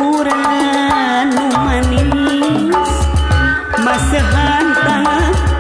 ukuran nu manis masahan tanah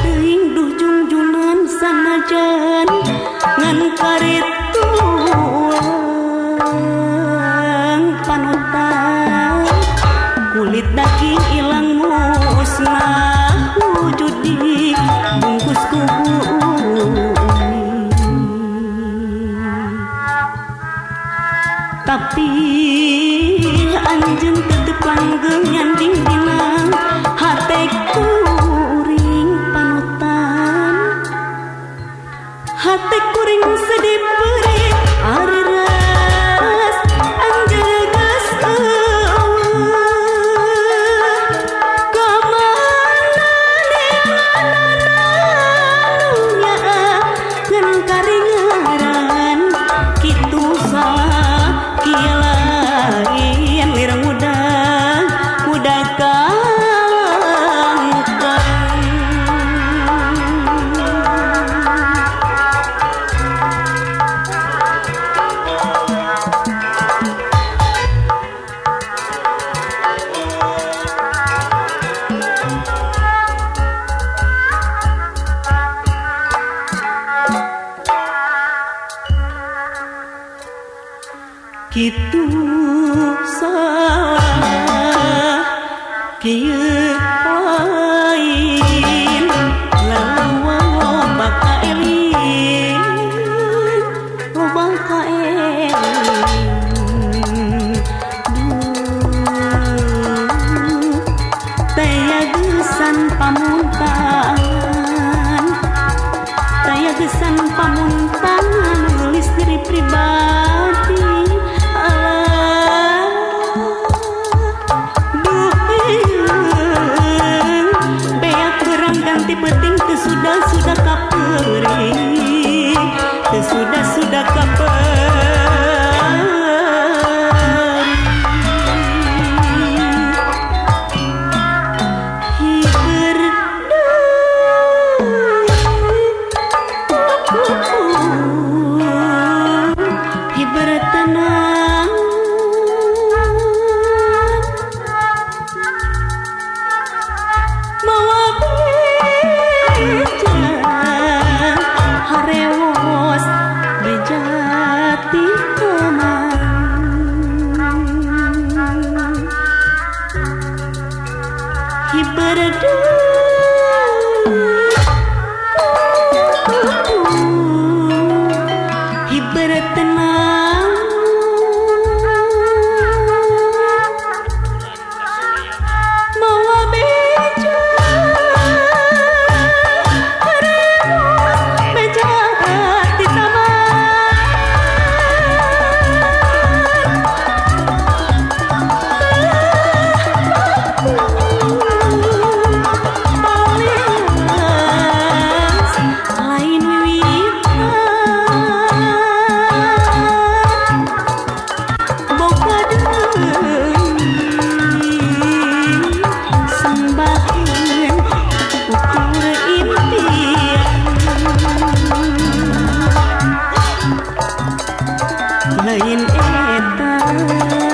teuing duh junjunan sanajan ngan karituang panutan kulit daging ilang musnah wujud di bungkus kubu tapi anjeun tetep langgeng nyanding dina hate kuring panutan hate kuring sedih perih ari ras anjeun geus kamana neanana ngan karingaran kitu salah kieu lain lirang udah kitu salah kieu lain lawa loba ka elin loba ka elin taya geusan pamuntan taya geusan pamuntan nulis diri pribadi penting sudah kapering sudah kapering hiber tenang mawa harewos bejati teman hiberdu hiber tenang mawa beja lain eta